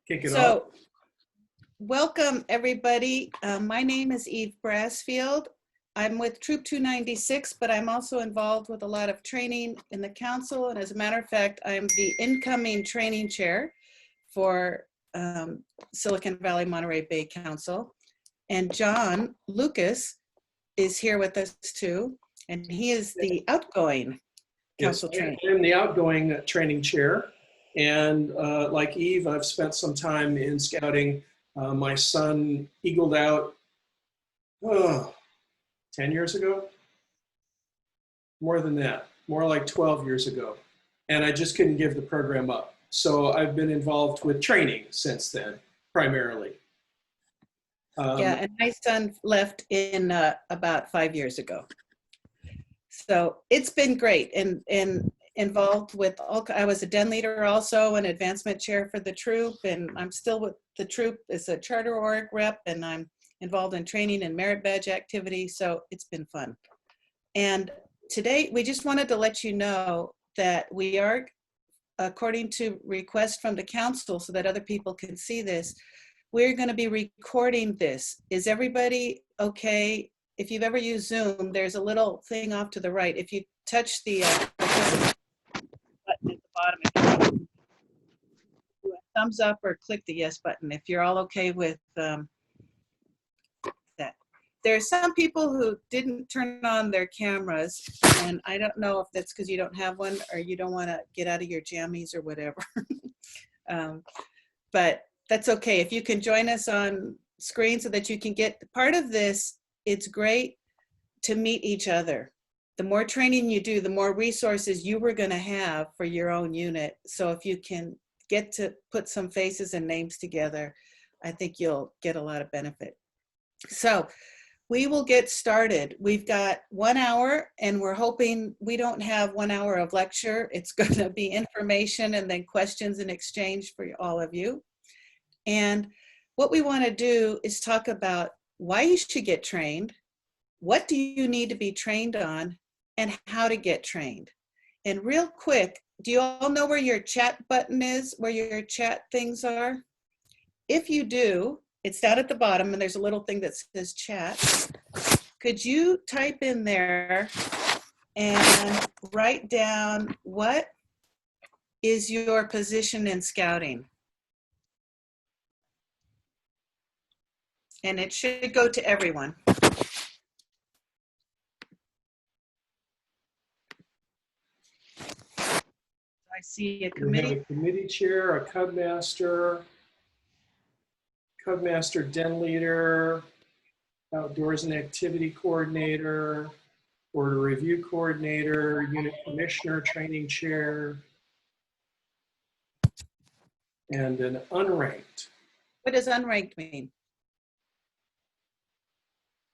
Kick it off. So, welcome everybody. My name is Eve Brassfield. I'm with Troop 296, but I'm also involved with a lot of training in the council. And as a matter of fact, I'm the incoming training chair for Silicon Valley Monterey Bay Council. And John Lucas is here with us too. And he is the outgoing council trainer. I'm the outgoing training chair. And like Eve, I've spent some time in scouting. My son eagled out 10 years ago, more than that, more like 12 years ago. And I just couldn't give the program up. So I've been involved with training since then, primarily. Yeah, and my son left in about 5 years ago. So it's been great and involved with all. I was a den leader also, an advancement chair for the troop, and I'm still with the troop as a charter org rep, and I'm involved in training and merit badge activity. So it's been fun. And today we just wanted to let you know that we are, according to request from the council so that other people can see this, we're going to be recording this. Is everybody okay? If you've ever used Zoom, there's a little thing off to the right. If you touch the button at the bottom, if you do a thumbs up or click the yes button, if you're all okay with that. There are some people who didn't turn on their cameras, and I don't know if that's because you don't have one or you don't want to get out of your jammies or whatever. But that's okay. If you can join us on screen so that you can get part of this, it's great to meet each other. The more training you do, the more resources you were going to have for your own unit. So if you can get to put some faces and names together, I think you'll get a lot of benefit. So we will get started. We've got 1 hour, and we're hoping we don't have 1 hour of lecture. It's going to be information and then questions and exchange for all of you. And what we want to do is talk about why you should get trained, what do you need to be trained on, and how to get trained. And real quick, do you all know where your chat button is, where your chat things are? If you do, it's down at the bottom, and there's a little thing that says chat. Could you type in there and write down what is your position in scouting? And it should go to everyone. I see a committee. We have a committee chair, a cub master den leader, outdoors and activity coordinator, order review coordinator, unit commissioner, training chair, and an unranked. What does unranked mean?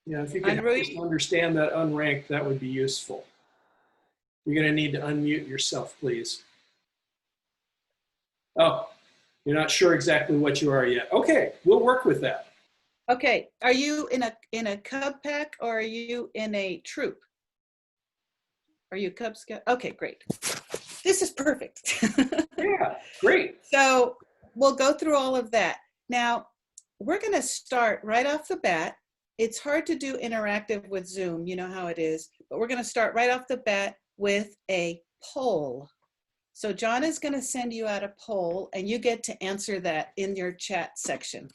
Yeah, if you can help us understand that unranked, that would be useful. You're going to need to unmute yourself, please. Oh, you're not sure exactly what you are yet. Okay, we'll work with that. Okay, are you in a Cub pack or are you in a troop? Are you Cub Scout? Okay, great. This is perfect. Yeah, great. So we'll go through all of that. Now, we're going to start right off the bat. It's hard to do interactive with Zoom, you know how it is, but we're going to start right off the bat with a poll. So John is going to send you out a poll, and you get to answer that in your chat section.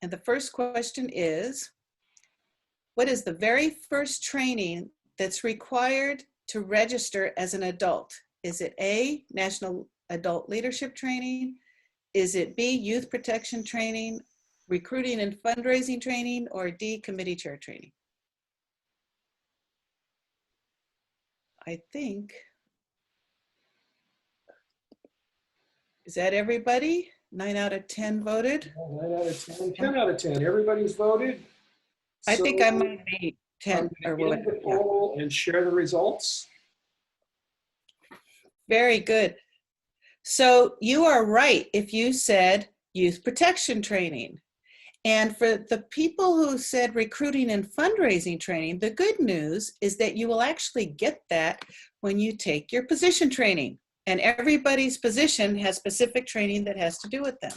And the first question is, what is the very first training that's required to register as an adult? Is it A, National Adult Leadership Training? Is it B, Youth Protection Training, Recruiting and Fundraising Training, or D, Committee Chair Training? I think, is that everybody? 9 out of 10 voted? 9 out of 10, 10 out of 10. Everybody's voted. I think I might be 10 or what? The poll and share the results. Very good. So you are right if you said youth protection training. And for the people who said recruiting and fundraising training, the good news is that you will actually get that when you take your position training. And everybody's position has specific training that has to do with them.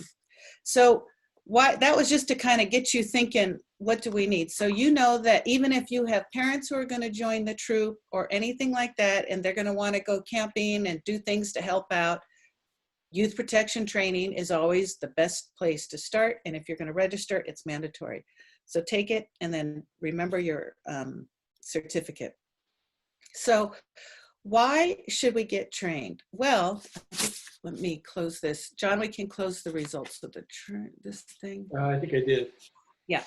So why, that was just to kind of get you thinking, what do we need? So you know that even if you have parents who are going to join the troop or anything like that, and they're going to want to go camping and do things to help out, youth protection training is always the best place to start. And if you're going to register, it's mandatory. So take it and then remember your certificate. So why should we get trained? Well, let me close this. John, we can close the results of this thing. I think I did. Yeah.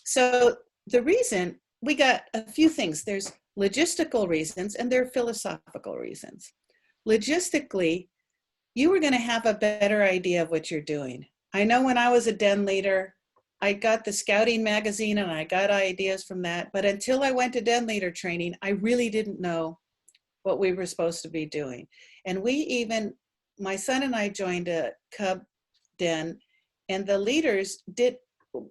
So the reason, we got a few things. There's logistical reasons and there are philosophical reasons. Logistically, you were going to have a better idea of what you're doing. I know when I was a den leader, I got the scouting magazine and I got ideas from that. But until I went to den leader training, I really didn't know what we were supposed to be doing. And we even, my son and I joined a cub den, and the leaders did,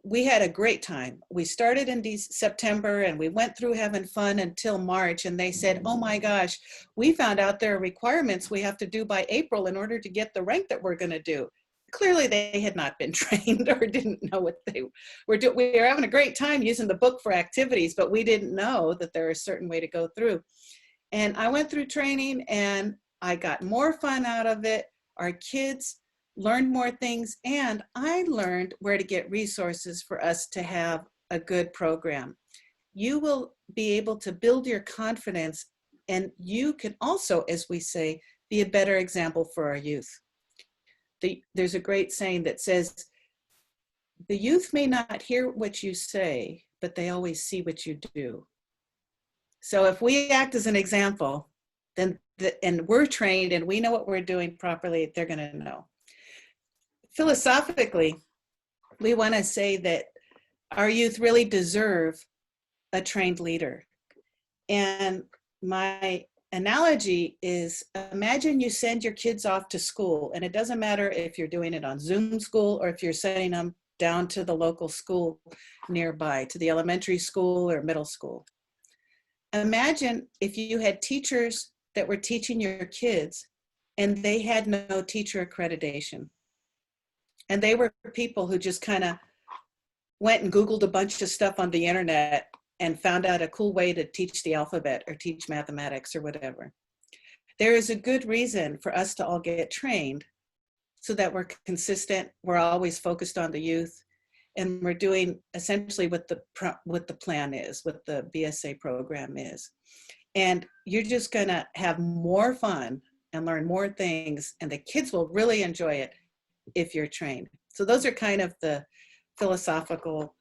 we had a great time. We started in September and we went through having fun until March, and they said, oh my gosh, we found out there are requirements we have to do by April in order to get the rank that we're going to do. Clearly they had not been trained or didn't know what they were doing. We were having a great time using the book for activities, but we didn't know that there was a certain way to go through. And I went through training and I got more fun out of it. Our kids learned more things, and I learned where to get resources for us to have a good program. You will be able to build your confidence, and you can also, as we say, be a better example for our youth. There's a great saying that says, the youth may not hear what you say, but they always see what you do. So if we act as an example, then and we're trained and we know what we're doing properly, they're going to know. Philosophically, we want to say that our youth really deserve a trained leader. And my analogy is, imagine you send your kids off to school, and it doesn't matter if you're doing it on Zoom school or if you're sending them down to the local school nearby, to the elementary school or middle school. Imagine if you had teachers that were teaching your kids and they had no teacher accreditation. And they were people who just kind of went and Googled a bunch of stuff on the internet and found out a cool way to teach the alphabet or teach mathematics or whatever. There is a good reason for us to all get trained so that we're consistent, we're always focused on the youth, and we're doing essentially what the plan is, what the BSA program is. And you're just gonna have more fun and learn more things, and the kids will really enjoy it if you're trained. So those are kind of the philosophical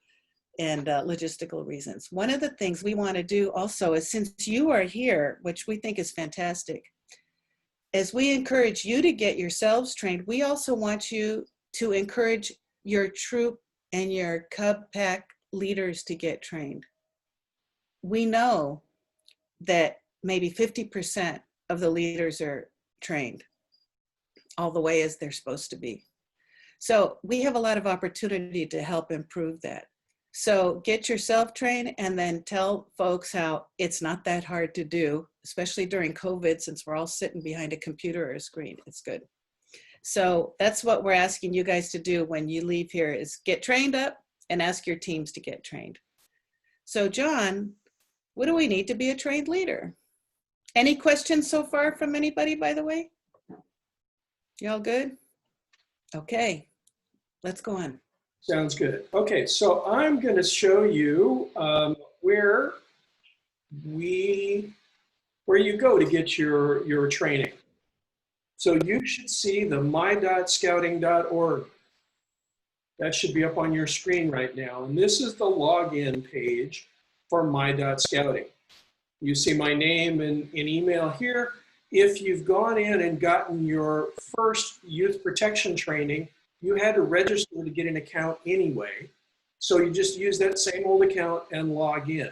and logistical reasons. One of the things we want to do also is, since you are here, which we think is fantastic, as we encourage you to get yourselves trained, we also want you to encourage your troop and your Cub Pack leaders to get trained. We know that maybe 50% of the leaders are trained all the way as they're supposed to be. So we have a lot of opportunity to help improve that. So get yourself trained and then tell folks how it's not that hard to do, especially during COVID, since we're all sitting behind a computer or a screen. It's good. So that's what we're asking you guys to do when you leave here, is get trained up and ask your teams to get trained. So John, what do we need to be a trained leader? Any questions so far from anybody, by the way? Y'all good? Okay, let's go on. Sounds good. Okay, so I'm going to show you where you go to get your training. So you should see the my.scouting.org. That should be up on your screen right now. And this is the login page for my.scouting. You see my name and email here. If you've gone in and gotten your first youth protection training, you had to register to get an account anyway. So you just use that same old account and log in.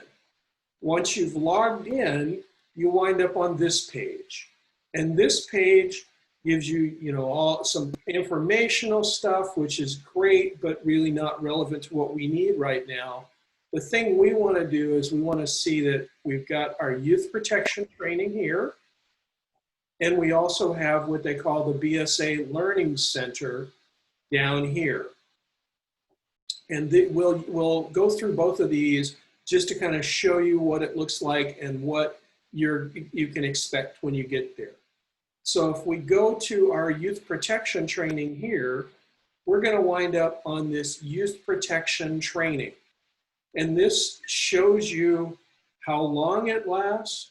Once you've logged in, you wind up on this page. And this page gives you, all some informational stuff, which is great, but really not relevant to what we need right now. The thing we want to do is we want to see that we've got our youth protection training here. And we also have what they call the BSA Learning Center down here. And we'll go through both of these just to kind of show you what it looks like and what you can expect when you get there. So if we go to our youth protection training here, we're going to wind up on this youth protection training. And this shows you how long it lasts,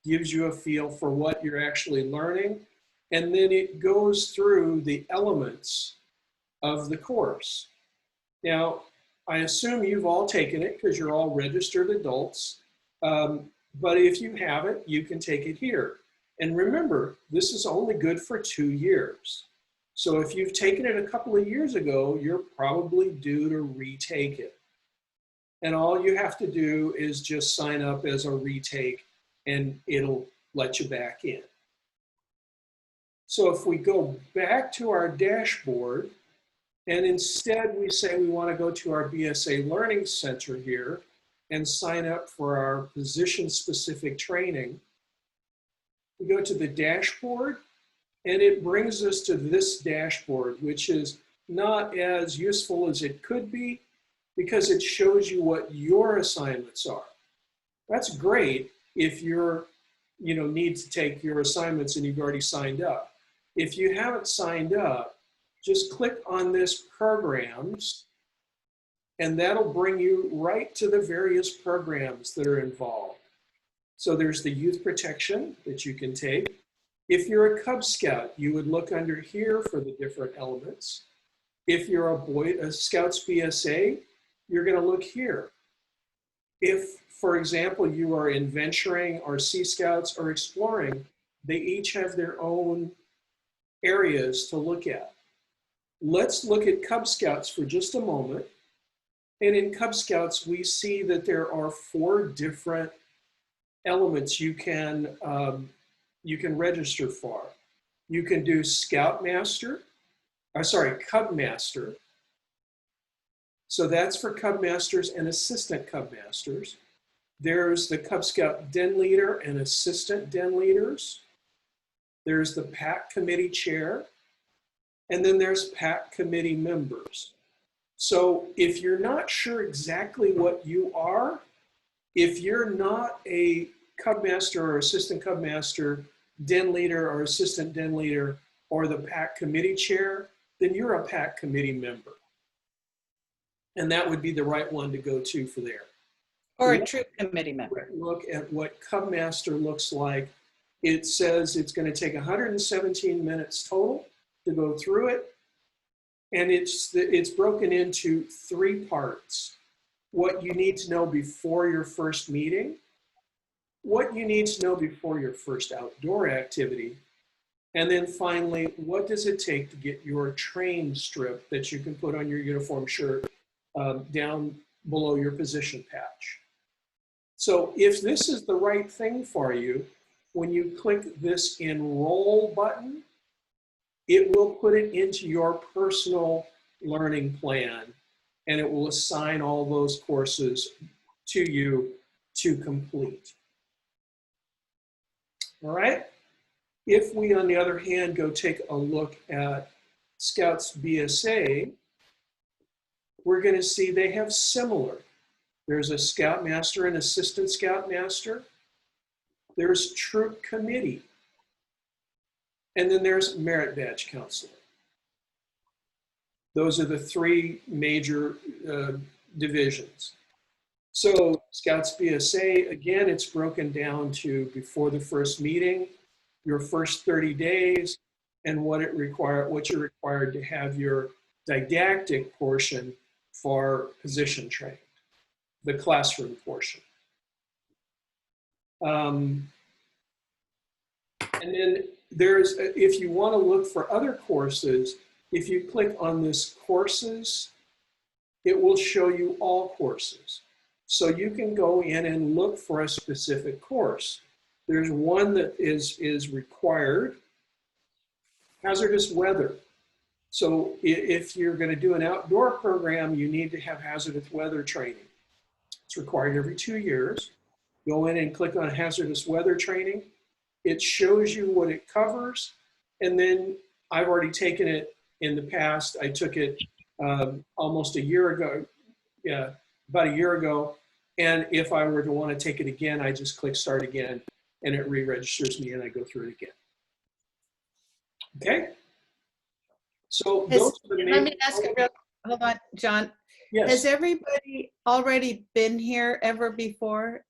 gives you a feel for what you're actually learning, and then it goes through the elements of the course. Now, I assume you've all taken it because you're all registered adults, but if you haven't, you can take it here. And remember, this is only good for 2 years. So if you've taken it a couple of years ago, you're probably due to retake it. And all you have to do is just sign up as a retake and it'll let you back in. So if we go back to our dashboard, and instead we say we want to go to our BSA Learning Center here and sign up for our position-specific training, we go to the dashboard, and it brings us to this dashboard, which is not as useful as it could be because it shows you what your assignments are. That's great if you're, need to take your assignments and you've already signed up. If you haven't signed up, just click on this programs, and that'll bring you right to the various programs that are involved. So there's the youth protection that you can take. If you're a Cub Scout, you would look under here for the different elements. If you're a Scouts BSA, you're going to look here. If, for example, you are in venturing or Sea Scouts or exploring, they each have their own areas to look at. Let's look at Cub Scouts for just a moment. And in Cub Scouts, we see that there are 4 different elements you can register for. You can do Cub Master. So that's for Cub Masters and Assistant Cub Masters. There's the Cub Scout Den Leader and Assistant Den Leaders. There's the Pack Committee Chair. And then there's Pack Committee Members. So if you're not sure exactly what you are, if you're not a Cub Master or Assistant Cub Master, Den Leader or Assistant Den Leader, or the Pack Committee Chair, then you're a Pack Committee Member. And that would be the right one to go to for there. Or a troop committee member. Look at what Cub Master looks like. It says it's going to take 117 minutes total to go through it. And it's broken into 3 parts. What you need to know before your first meeting, what you need to know before your first outdoor activity, and then finally, what does it take to get your train strip that you can put on your uniform shirt down below your position patch. So if this is the right thing for you, when you click this Enroll button, it will put it into your personal learning plan, and it will assign all those courses to you to complete. All right? If we, on the other hand, go take a look at Scouts BSA, we're going to see they have similar. There's a Scout Master and Assistant Scout Master. There's Troop Committee. And then there's Merit Badge Counselor. Those are the 3 major divisions. So Scouts BSA, again, it's broken down to before the first meeting, your first 30 days, and what you're required to have your didactic portion for position training, the classroom portion. And then there's, if you want to look for other courses, if you click on this courses, it will show you all courses. So you can go in and look for a specific course. There's one that is required, hazardous weather. So if you're going to do an outdoor program, you need to have hazardous weather training. It's required every 2 years. Go in and click on hazardous weather training. It shows you what it covers. And then I've already taken it in the past. I took it almost a year ago, yeah, about a year ago. And if I were to want to take it again, I just click start again and it re-registers me and I go through it again. Okay? So those are the main. Let me ask you real, hold on, John. Has Yes. everybody already been here ever before?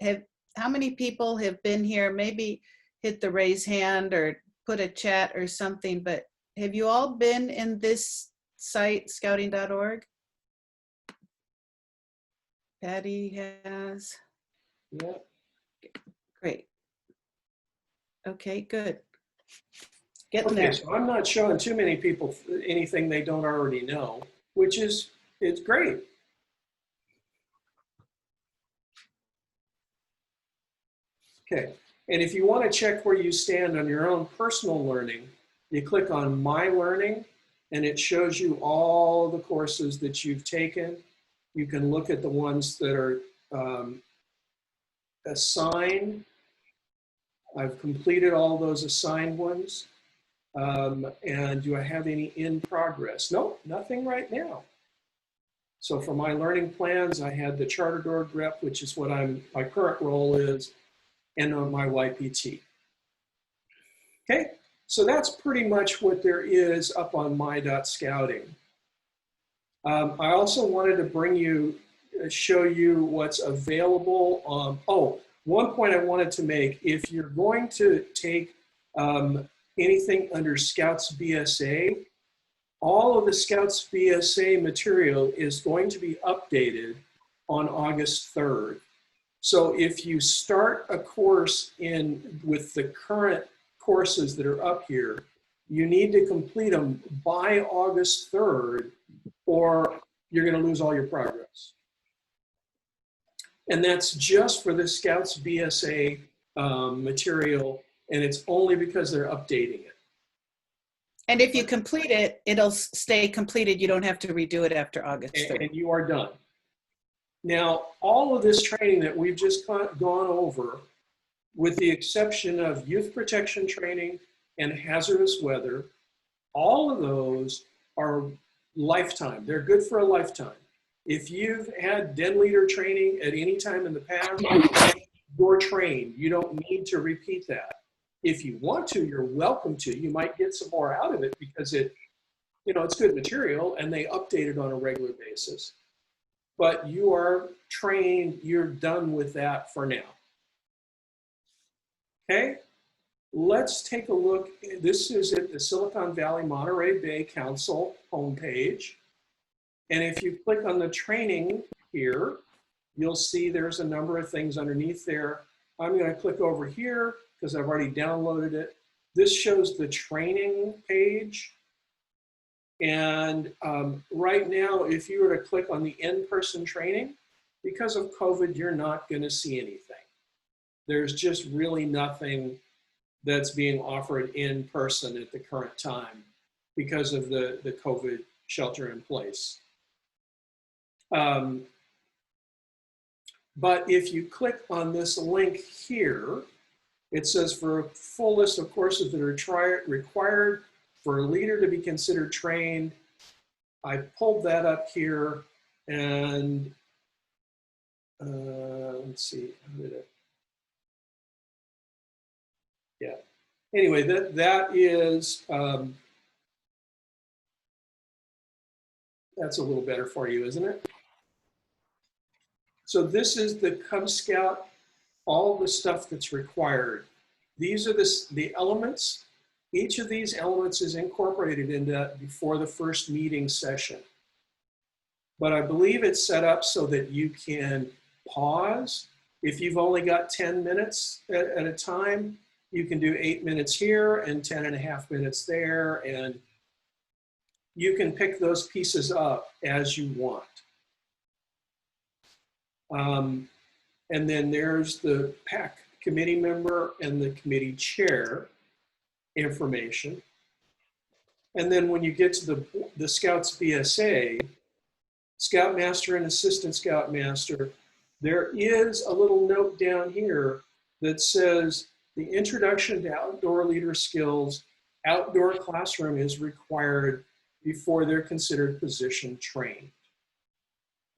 How many people have been here? Maybe hit the raise hand or put a chat or something, but have you all been in this site, scouting.org? Patty has. Yeah. Great. Okay, good. Getting Okay, there. so I'm not showing too many people anything they don't already know, which is, it's great. Okay, and if you want to check where you stand on your own personal learning, you click on My Learning, and it shows you all the courses that you've taken. You can look at the ones that are assigned. I've completed all those assigned ones. And do I have any in progress? Nope, nothing right now. So for my learning plans, I had the chartered org rep, which is what my current role is, and on my YPT. Okay, so that's pretty much what there is up on my.scouting. I also wanted to show you what's available. One point I wanted to make, if you're going to take anything under Scouts BSA, all of the Scouts BSA material is going to be updated on August 3rd. So if you start a course with the current courses that are up here, you need to complete them by August 3rd, or you're going to lose all your progress. And that's just for the Scouts BSA material, and it's only because they're updating it. And if you complete it, it'll stay completed. You don't have to redo it after August 3rd. And you are done. Now, all of this training that we've just gone over, with the exception of youth protection training and hazardous weather, all of those are lifetime. They're good for a lifetime. If you've had den leader training at any time in the past, you're trained. You don't need to repeat that. If you want to, you're welcome to. You might get some more out of it because it's good material and they update it on a regular basis. But you are trained, you're done with that for now. Okay, let's take a look. This is at the Silicon Valley Monterey Bay Council homepage. And if you click on the training here, you'll see there's a number of things underneath there. I'm going to click over here because I've already downloaded it. This shows the training page. And right now, if you were to click on the in-person training, because of COVID, you're not going to see anything. There's just really nothing that's being offered in person at the current time because of the COVID shelter in place. But if you click on this link here, it says for a full list of courses that are required for a leader to be considered trained. I pulled that up here and let's see, yeah. Anyway, that is, that's a little better for you, isn't it? So this is the Cub Scout, all the stuff that's required. These are the elements. Each of these elements is incorporated into before the first meeting session. But I believe it's set up so that you can pause. If you've only got 10 minutes at a time, you can do 8 minutes here and 10.5 minutes there, and you can pick those pieces up as you want. And then there's the PAC committee member and the committee chair information. And then when you get to the Scouts BSA, Scoutmaster and Assistant Scoutmaster, there is a little note down here that says the introduction to outdoor leader skills, outdoor classroom is required before they're considered position trained.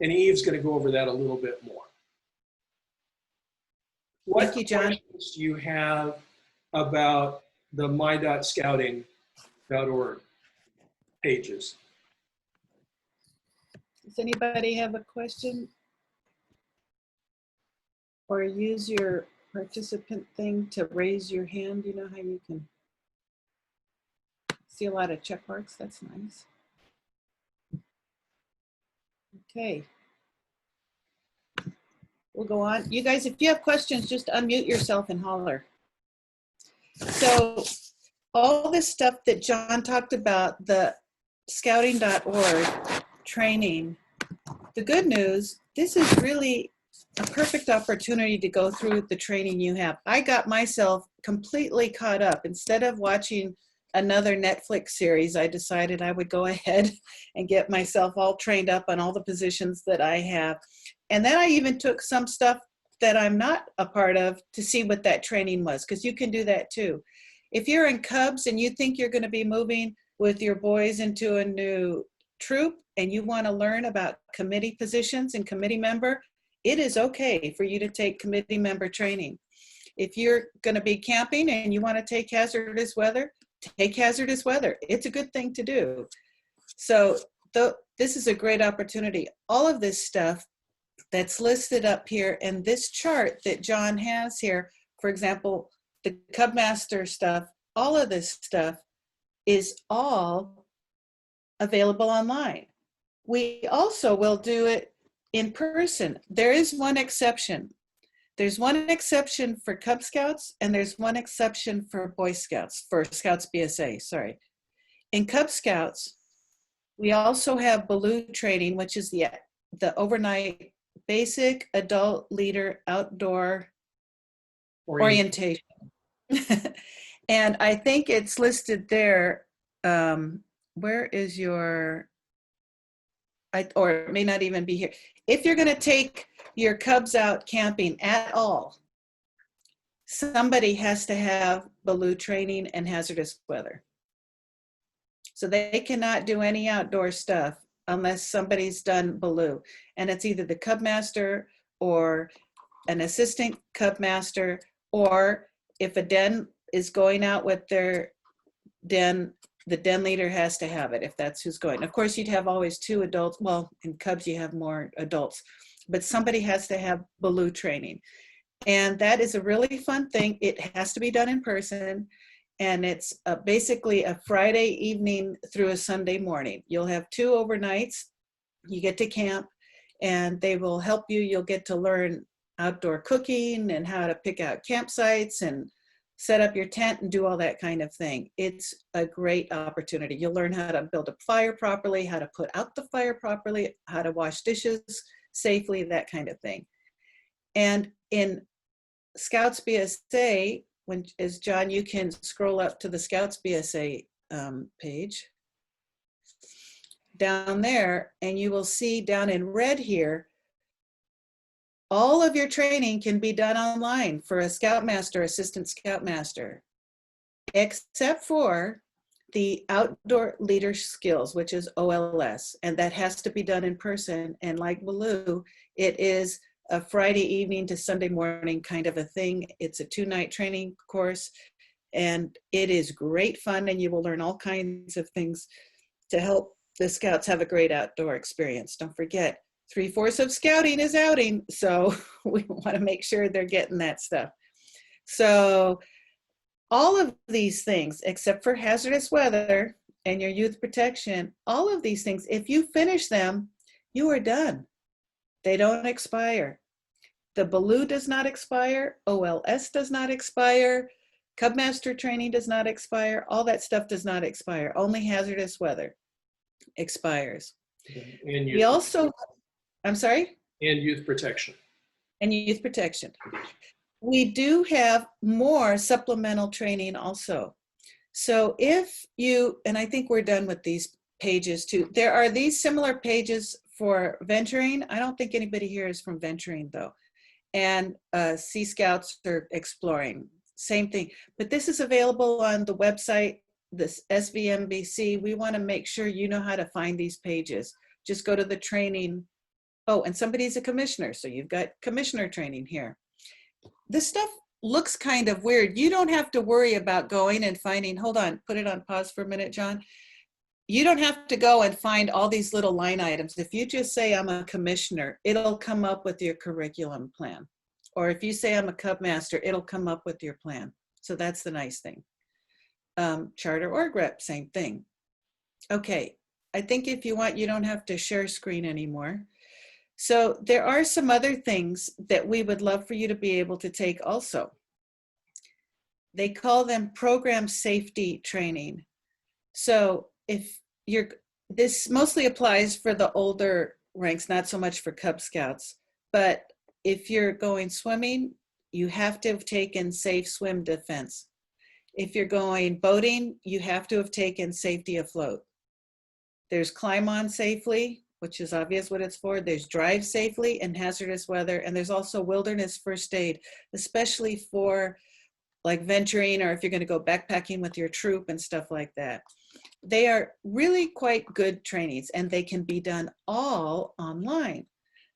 And Eve's going to go over that a little bit more. What Thank you, John. questions do you have about the my.scouting.org pages? Does anybody have a question? Or use your participant thing to raise your hand? You know how you can see a lot of check marks? That's nice. Okay. We'll go on. You guys, if you have questions, just unmute yourself and holler. So all this stuff that John talked about, the scouting.org training, the good news, this is really a perfect opportunity to go through the training you have. I got myself completely caught up. Instead of watching another Netflix series, I decided I would go ahead and get myself all trained up on all the positions that I have. And then I even took some stuff that I'm not a part of to see what that training was, because you can do that too. If you're in Cubs and you think you're going to be moving with your boys into a new troop and you want to learn about committee positions and committee member, it is okay for you to take committee member training. If you're going to be camping and you want to take hazardous weather, take hazardous weather. It's a good thing to do. So this is a great opportunity. All of this stuff that's listed up here in this chart that John has here, for example, the Cub Master stuff, all of this stuff is all available online. We also will do it in person. There is one exception. There's one exception for Cub Scouts and there's one exception for Boy Scouts, for Scouts BSA, sorry. In Cub Scouts, we also have Baloo training, which is the overnight basic adult leader outdoor orientation. And I think it's listed there. Where is your, or it may not even be here. If you're going to take your Cubs out camping at all, somebody has to have Baloo training and hazardous weather. So they cannot do any outdoor stuff unless somebody's done Baloo. And it's either the Cub Master or an assistant Cub Master, or if a den is going out with their den, the den leader has to have it if that's who's going. Of course, you'd have always two adults. Well, in Cubs, you have more adults, but somebody has to have Baloo training. And that is a really fun thing. It has to be done in person. And it's basically a Friday evening through a Sunday morning. You'll have 2 overnights. You get to camp and they will help you. You'll get to learn outdoor cooking and how to pick out campsites and set up your tent and do all that kind of thing. It's a great opportunity. You'll learn how to build a fire properly, how to put out the fire properly, how to wash dishes safely, that kind of thing. And in Scouts BSA, as John, you can scroll up to the Scouts BSA page down there, and you will see down in red here, all of your training can be done online for a Scoutmaster, Assistant Scoutmaster, except for the Outdoor Leader Skills, which is OLS, and that has to be done in person. And like Baloo, it is a Friday evening to Sunday morning kind of a thing. It's a 2-night training course, and it is great fun, and you will learn all kinds of things to help the Scouts have a great outdoor experience. Don't forget, 3/4 of scouting is outing, so we want to make sure they're getting that stuff. So all of these things, except for hazardous weather and your youth protection, all of these things, if you finish them, you are done. They don't expire. The Baloo does not expire. OLS does not expire. Cub Master training does not expire. All that stuff does not expire. Only hazardous weather expires. And we also, I'm sorry? And youth protection. And youth protection. We do have more supplemental training also. So if you, and I think we're done with these pages too. There are these similar pages for venturing. I don't think anybody here is from venturing though. And Sea Scouts or exploring, same thing. But this is available on the website, this SVMBC. We want to make sure you know how to find these pages. Just go to the training Oh, and somebody's a commissioner, so you've got commissioner training here. This stuff looks kind of weird. You don't have to worry about going and finding, hold on, put it on pause for a minute, John. You don't have to go and find all these little line items. If you just say I'm a commissioner, it'll come up with your curriculum plan. Or if you say I'm a Cub Master, it'll come up with your plan. So that's the nice thing. Charter org rep, same thing. Okay, I think if you want, you don't have to share screen anymore. So there are some other things that we would love for you to be able to take also. They call them program safety training. So if you're, this mostly applies for the older ranks, not so much for Cub Scouts, but if you're going swimming, you have to have taken safe swim defense. If you're going boating, you have to have taken safety afloat. There's climb on safely, which is obvious what it's for. There's drive safely in hazardous weather. And there's also wilderness first aid, especially for like venturing or if you're going to go backpacking with your troop and stuff like that. They are really quite good trainings and they can be done all online.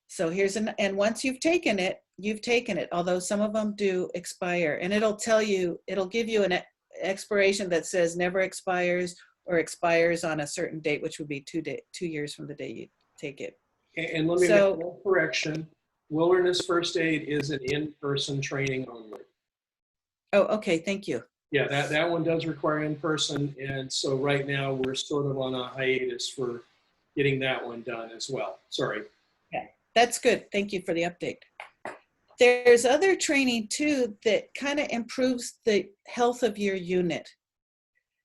So here's and once you've taken it, although some of them do expire, and it'll tell you, it'll give you an expiration that says never expires or expires on a certain date, which would be 2 years from the day you take it. And let me make one correction. Wilderness first aid is an in-person training only. Oh, okay, thank you. Yeah, that one does require in-person, and so right now we're sort of on a hiatus for getting that one done as well. Sorry. Okay, that's good. Thank you for the update. There's other training too that kind of improves the health of your unit.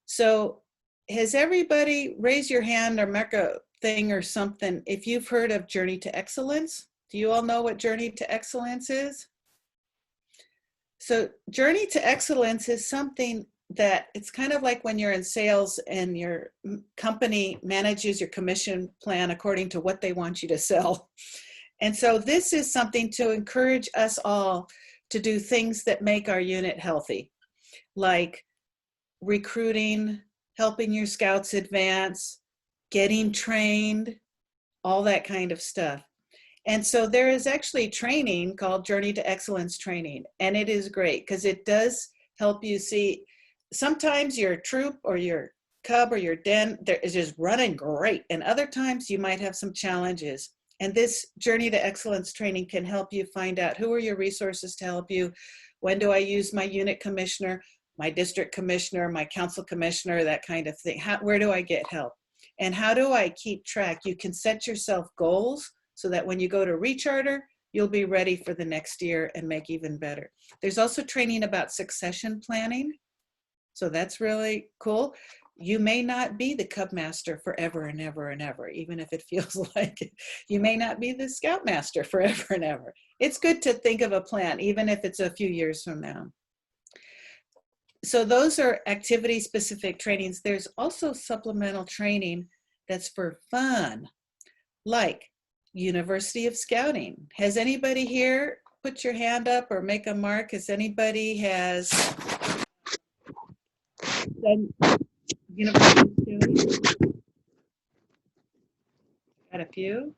So has everybody raise your hand or mark a thing or something if you've heard of Journey to Excellence? Do you all know what Journey to Excellence is? So Journey to Excellence is something that it's kind of like when you're in sales and your company manages your commission plan according to what they want you to sell. And so this is something to encourage us all to do things that make our unit healthy, like recruiting, helping your scouts advance, getting trained, all that kind of stuff. And so there is actually training called Journey to Excellence training, and it is great because it does help you see, sometimes your troop or your cub or your den is just running great, and other times you might have some challenges. And this Journey to Excellence training can help you find out who are your resources to help you. When do I use my unit commissioner, my district commissioner, my council commissioner, that kind of thing. Where do I get help? And how do I keep track? You can set yourself goals so that when you go to recharter, you'll be ready for the next year and make even better. There's also training about succession planning. So that's really cool. You may not be the Cub Master forever and ever and ever, even if it feels like it. You may not be the Scout Master forever and ever. It's good to think of a plan, even if it's a few years from now. So those are activity-specific trainings. There's also supplemental training that's for fun, like University of Scouting. Has anybody here put your hand up or make a mark? Has anybody has done University of Scouting? Got a few?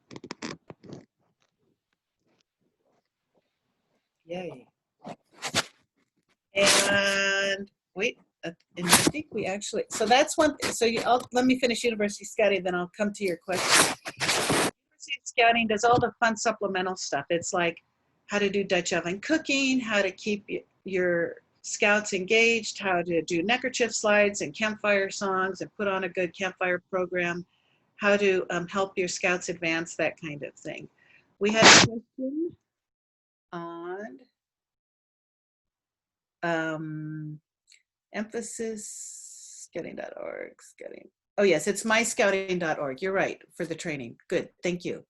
Yay. And wait, and I think we actually, so that's one, so let me finish University Scouting, then I'll come to your question. University Scouting does all the fun supplemental stuff. It's like how to do Dutch oven cooking, how to keep your scouts engaged, how to do neckerchief slides and campfire songs and put on a good campfire program, how to help your scouts advance, that kind of thing. We had a question on emphasis scouting.org. Oh yes, it's myscouting.org. You're right, for the training. Good, thank you.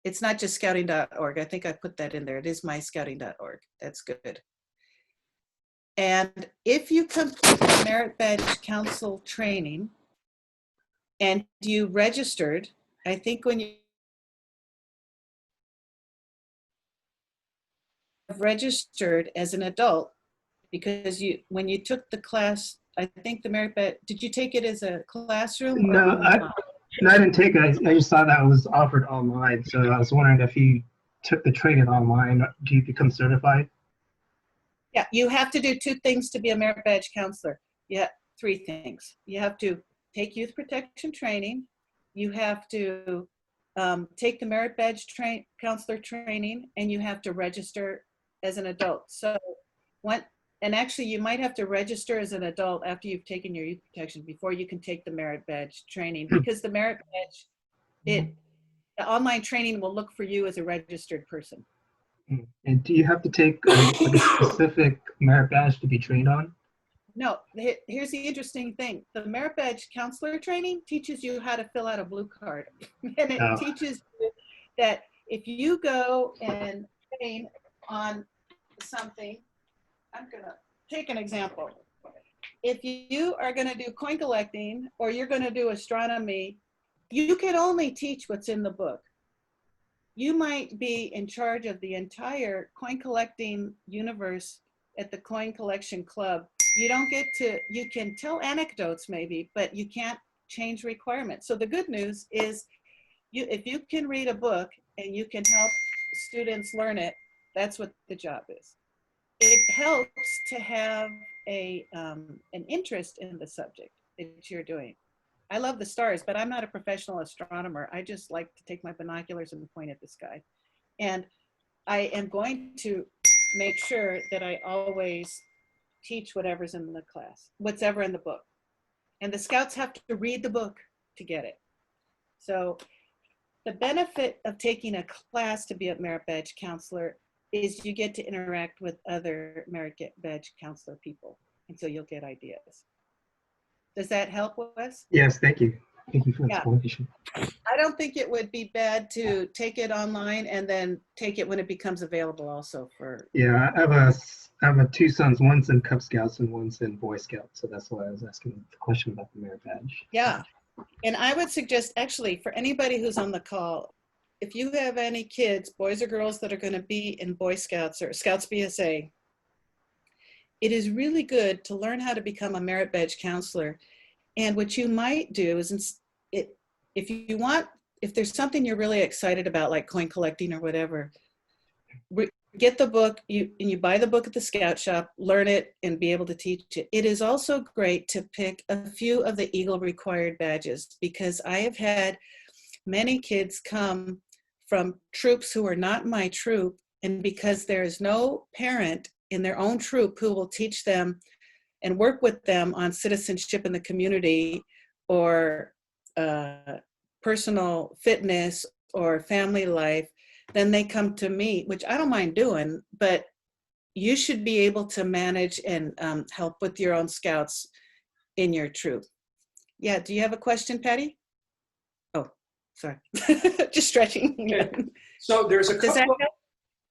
It's not just scouting.org. I think I put that in there. It is myscouting.org. That's good. And if you complete the Merit Badge Council training and you registered, I think when you have registered as an adult, because when you took the class, I think the Merit Badge, did you take it as a classroom? No, No, I didn't take it. I just saw that it was offered online. So I was wondering if you took the training online, do you become certified? Yeah, you have to do 2 things to be a merit badge counselor. Yeah, 3 things. You have to take youth protection training. You have to take the merit badge counselor training, and you have to register as an adult. So and actually you might have to register as an adult after you've taken your youth protection before you can take the merit badge training, because the merit badge, the online training will look for you as a registered person. And do you have to take like a specific merit badge to be trained on? No, here's the interesting thing. The merit badge counselor training teaches you how to fill out a blue card. And it Oh. teaches you that if you go and train on something, I'm gonna take an example. If you are gonna do coin collecting or you're gonna do astronomy, you can only teach what's in the book. You might be in charge of the entire coin collecting universe at the coin collection club. You don't get to, you can tell anecdotes maybe, but you can't change requirements. So the good news is if you can read a book and you can help students learn it, that's what the job is. It helps to have an interest in the subject that you're doing. I love the stars, but I'm not a professional astronomer. I just like to take my binoculars and point at the sky. And I am going to make sure that I always teach whatever's in the class, whatever in the book. And the scouts have to read the book to get it. So the benefit of taking a class to be a merit badge counselor is you get to interact with other merit badge counselor people. And so you'll get ideas. Does that help, Wes? Yes, thank you. Thank you for the explanation. I don't think it would be bad to take it online and then take it when it becomes available also for. Yeah, I have 2 sons. One's in Cub Scouts and one's in Boy Scouts. So that's why I was asking the question about the merit badge. Yeah. And I would suggest, actually, for anybody who's on the call, if you have any kids, boys or girls, that are going to be in Boy Scouts or Scouts BSA, it is really good to learn how to become a merit badge counselor. And what you might do is, if there's something you're really excited about, like coin collecting or whatever, get the book, and you buy the book at the scout shop, learn it, and be able to teach it. It is also great to pick a few of the Eagle required badges, because I have had many kids come from troops who are not my troop, and because there is no parent in their own troop who will teach them and work with them on citizenship in the community or personal fitness or family life, then they come to me, which I don't mind doing, but you should be able to manage and help with your own scouts in your troop. Yeah, do you have a question, Patty? Oh, sorry, just stretching. Okay. So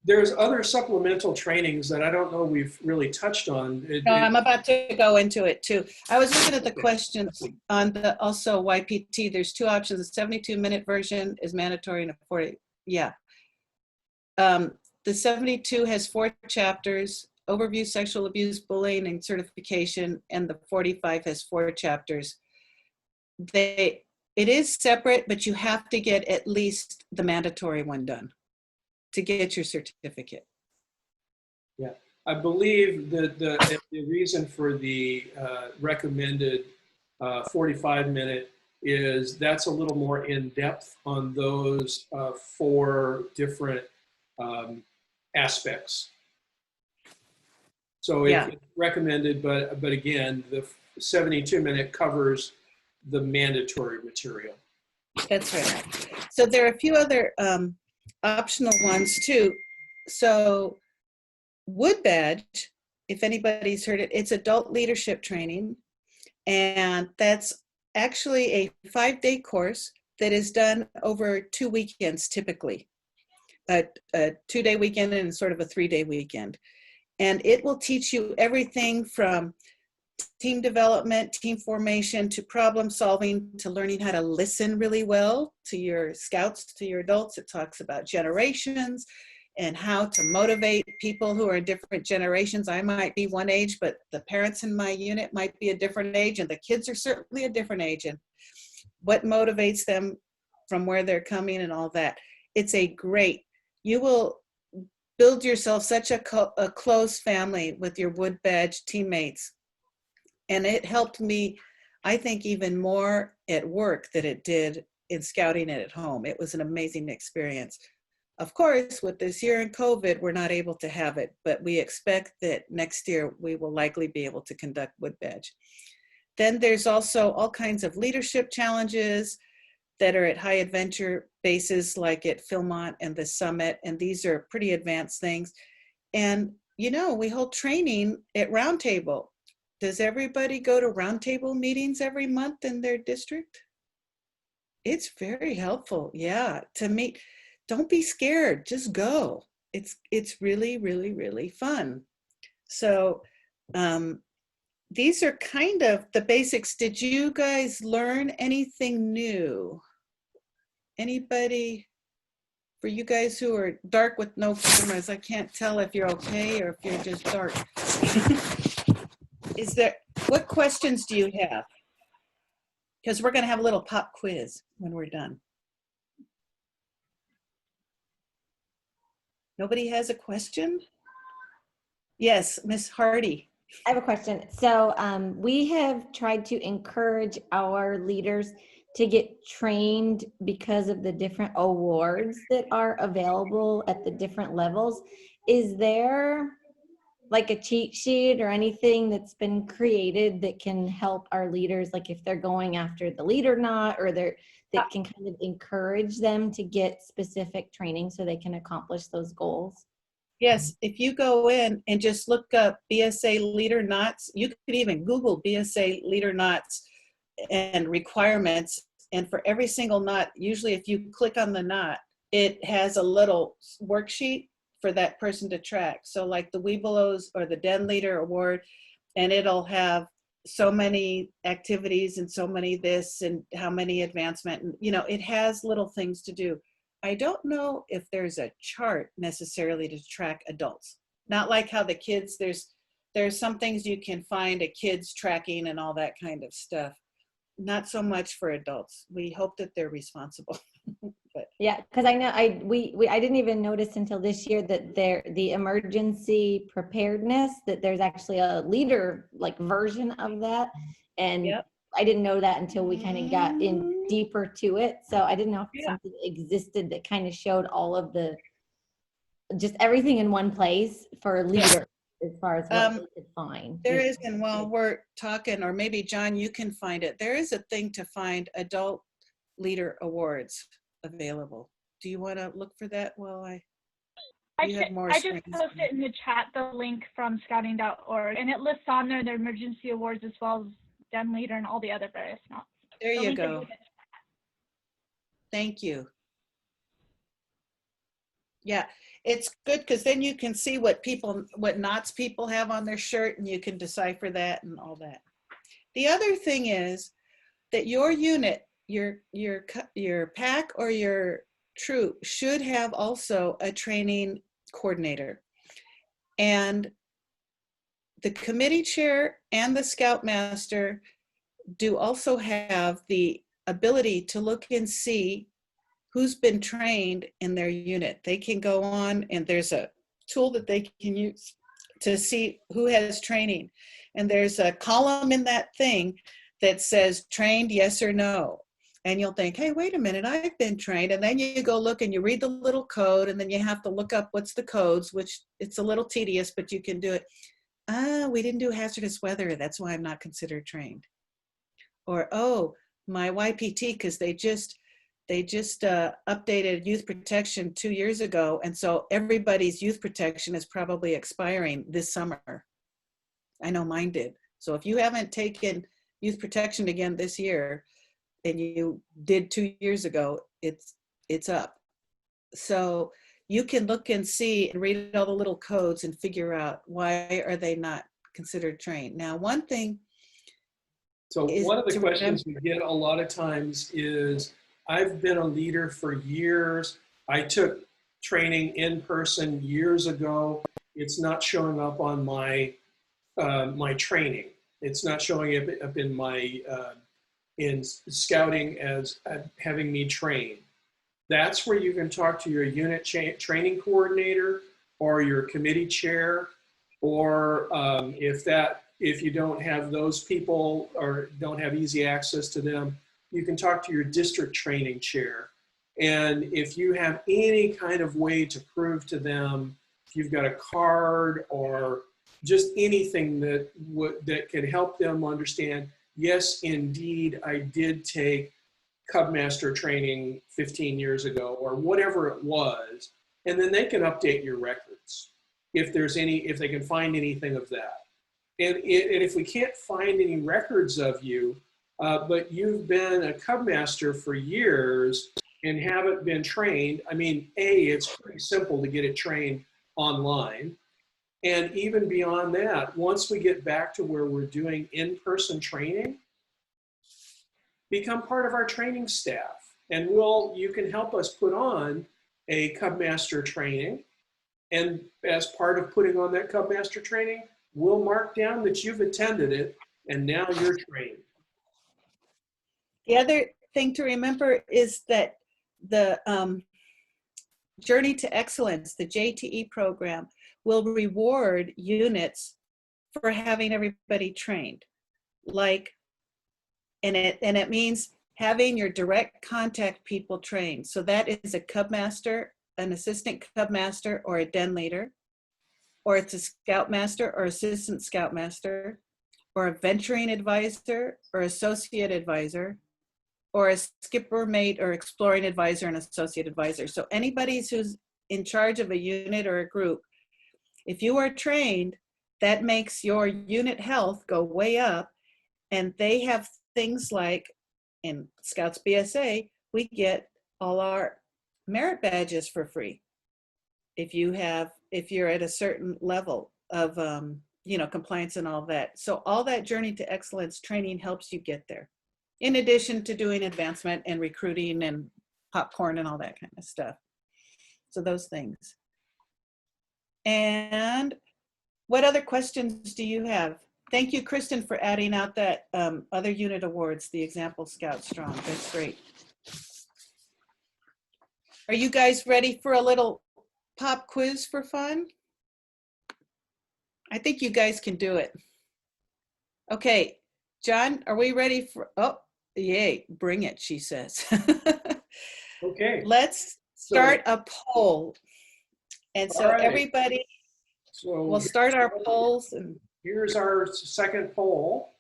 there's other supplemental trainings that I don't know we've really touched on. No, I'm about to go into it too. I was looking at the questions on the also YPT. There's 2 options. A 72-minute version is mandatory and a 40. Yeah. The 72 has 4 chapters: overview, sexual abuse, bullying, and certification. And the 45 has 4 chapters. It is separate, but you have to get at least the mandatory one done to get your certificate. Yeah, I believe that the reason for the recommended 45-minute is that's a little more in depth on those 4 different aspects. So it's recommended, but again, the 72-minute covers the mandatory material. That's right. So there are a few other optional ones too. So Wood Badge, if anybody's heard it, it's adult leadership training. And that's actually a 5-day course that is done over 2 weekends typically. A 2-day weekend and sort of a 3-day weekend. And it will teach you everything from team development, team formation, to problem solving, to learning how to listen really well to your scouts, to your adults. It talks about generations and how to motivate people who are in different generations. I might be one age, but the parents in my unit might be a different age, and the kids are certainly a different age. And what motivates them from where they're coming and all that. It's a great, you will build yourself such a close family with your Wood Badge teammates. And it helped me, I think, even more at work than it did in scouting it at home. It was an amazing experience. Of course, with this year in COVID, we're not able to have it, but we expect that next year we will likely be able to conduct Wood Badge. Then there's also all kinds of leadership challenges that are at high adventure bases like at Philmont and the Summit, and these are pretty advanced things. And you know, we hold training at Roundtable. Does everybody go to Roundtable meetings every month in their district? It's very helpful, yeah, to meet. Don't be scared, just go. It's really, really, really fun. So these are kind of the basics. Did you guys learn anything new? Anybody, for you guys who are dark with no cameras, I can't tell if you're okay or if you're just dark. What questions do you have? Because we're gonna have a little pop quiz when we're done. Nobody has a question? Yes, Miss Hardy. I have a question. So we have tried to encourage our leaders to get trained because of the different awards that are available at the different levels. Is there like a cheat sheet or anything that's been created that can help our leaders, like if they're going after the lead or not, or that can kind of encourage them to get specific training so they can accomplish those goals? Yes, if you go in and just look up BSA leader knots, you could even Google BSA leader knots and requirements. And for every single knot, usually if you click on the knot, it has a little worksheet for that person to track. So like the Webelos or the Den Leader Award, and it'll have so many activities and so many this and how many advancement, and you know, it has little things to do. I don't know if there's a chart necessarily to track adults. Not like how the kids, there's some things you can find a kids tracking and all that kind of stuff. Not so much for adults. We hope that they're responsible. But yeah, because I know I didn't even notice until this year that the emergency preparedness, that there's actually a leader like version of that, and yep. I didn't know that until we kind of got in deeper to it. So I didn't know if something existed that kind of showed all of just everything in one place for a leader, as far as what they could find. There is, and while we're talking, or maybe John, you can find it. There is a thing to find adult leader awards available. Do you want to look for that while I just posted in the chat the link from scouting.org, and it lists on there the emergency awards as well as Den Leader and all the other various knots. There you go. Thank you. Yeah, it's good because then you can see what knots people have on their shirt, and you can decipher that and all that. The other thing is that your unit, your pack or your troop should have also a training coordinator. And the committee chair and the scoutmaster do also have the ability to look and see who's been trained in their unit. They can go on, and there's a tool that they can use to see who has training. And there's a column in that thing that says trained, yes or no. And you'll think, hey, wait a minute, I've been trained. And then you go look and you read the little code, and then you have to look up what's the codes, which it's a little tedious, but you can do it. We didn't do hazardous weather. That's why I'm not considered trained. Or, oh, my YPT, because they just updated youth protection 2 years ago. And so everybody's youth protection is probably expiring this summer. I know mine did. So if you haven't taken youth protection again this year, and you did 2 years ago, it's up. So you can look and see and read all the little codes and figure out why are they not considered trained. Now, one thing. So one of the questions we get a lot of times is, I've been a leader for years. I took training in person years ago. It's not showing up on my my training. It's not showing up in my in scouting as having me train. That's where you can talk to your unit training coordinator or your committee chair, or if you don't have those people or don't have easy access to them, you can talk to your district training chair. And if you have any kind of way to prove to them, if you've got a card or just anything that can help them understand, yes, indeed, I did take Cub Master training 15 years ago or whatever it was, and then they can update your records if they can find anything of that. And if we can't find any records of you, but you've been a Cub Master for years and haven't been trained, I mean, it's pretty simple to get it trained online. And even beyond that, once we get back to where we're doing in-person training, become part of our training staff. And you can help us put on a Cub Master training. And as part of putting on that Cub Master training, we'll mark down that you've attended it and now you're trained. The other thing to remember is that the Journey to Excellence, the JTE program, will reward units for having everybody trained. And it means having your direct contact people trained. So that is a Cub Master, an assistant Cub Master, or a den leader, or it's a Scout Master or assistant Scout Master, or a venturing advisor or associate advisor, or a skipper mate or exploring advisor and associate advisor. So anybody who's in charge of a unit or a group, if you are trained, that makes your unit health go way up. And they have things like in Scouts BSA, we get all our merit badges for free. If you're at a certain level of compliance and all that. So all that Journey to Excellence training helps you get there, in addition to doing advancement and recruiting and popcorn and all that kind of stuff. So those things. And what other questions do you have? Thank you, Kristen, for adding out that other unit awards, the Example Scout Strong. That's great. Are you guys ready for a little pop quiz for fun? I think you guys can do it. Okay, John, are we ready for, oh, yay, bring it, she says. Okay. Let's start a poll. And so right. Everybody, we'll start our polls. And here's our second poll.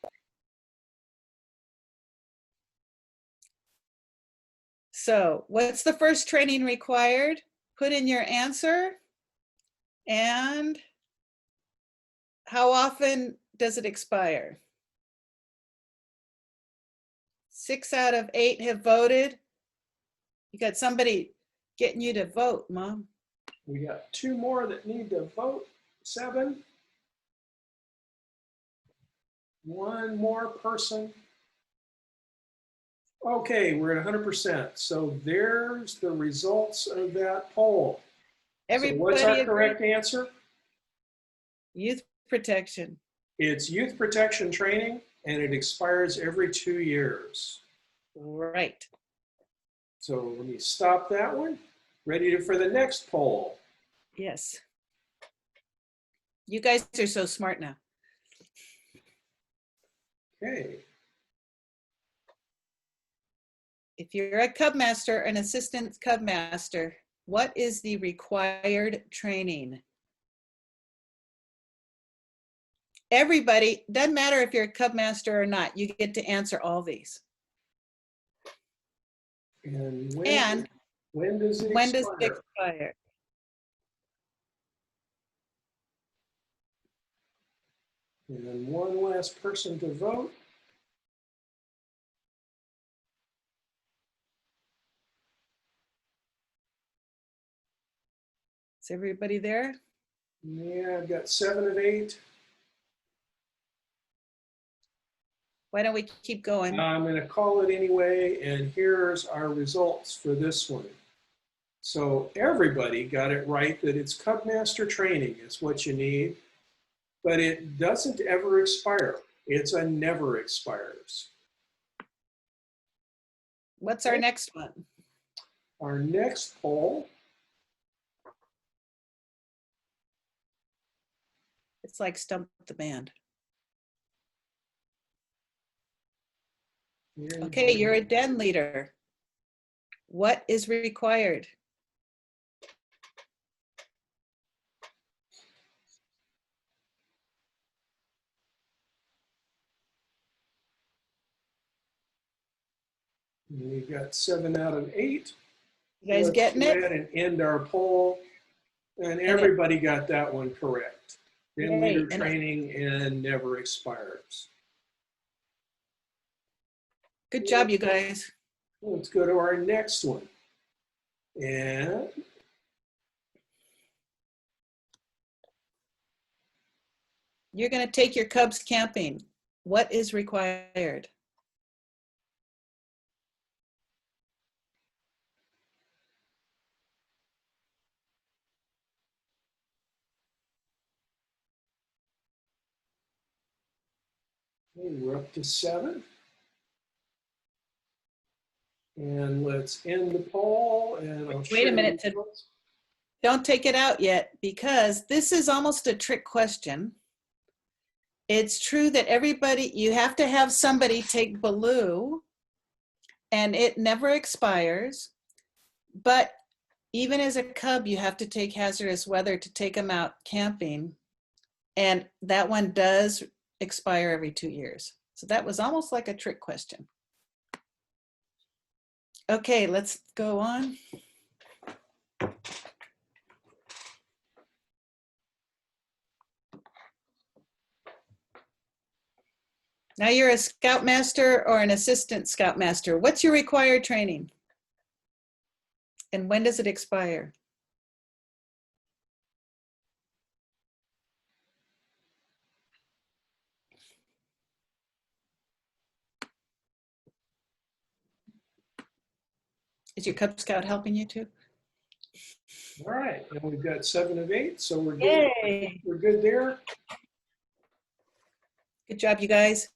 So what's the first training required? Put in your answer. And how often does it expire? 6 out of 8 have voted. You got somebody getting you to vote, Mom. We got 2 more that need to vote. 7. 1 more person. Okay, we're at 100%. So there's the results of that poll. Everybody, so what's our correct answer? Youth protection. It's youth protection training, and it expires every 2 years. Right. So let me stop that one. Ready for the next poll. Yes. You guys are so smart now. Okay. If you're a Cub Master, an assistant Cub Master, what is the required training? Everybody, doesn't matter if you're a Cub Master or not, you get to answer all these. And when does it expire? And then one last person to vote. Is everybody there? Yeah, I've got 7 of 8. Why don't we keep going? I'm going to call it anyway, and here's our results for this one. So everybody got it right that it's Cub Master training is what you need, but it doesn't ever expire. It's a never expires. What's our next one? Our next poll. It's like Stump the Band. Okay, you're a den leader. What is required? We got 7 out of 8. You guys Let's getting go it? ahead and end our poll. And everybody got that one correct. Den Yay, leader and training and never expires. Good job, you guys. Let's go to our next one. And You're going to take your cubs camping. What is required? we're up to 7. And let's end the poll. And I'll Wait share a minute. the results. Don't take it out yet, because this is almost a trick question. It's true that everybody, you have to have somebody take Baloo, and it never expires. But even as a cub, you have to take hazardous weather to take them out camping. And that one does expire every 2 years. So that was almost like a trick question. Okay, let's go on. Now you're a scoutmaster or an assistant scoutmaster. What's your required training? And when does it expire? Is your Cub Scout helping you too? All right, and we've got 7 of 8, so we're good. Yay. We're good there. Good job, you guys.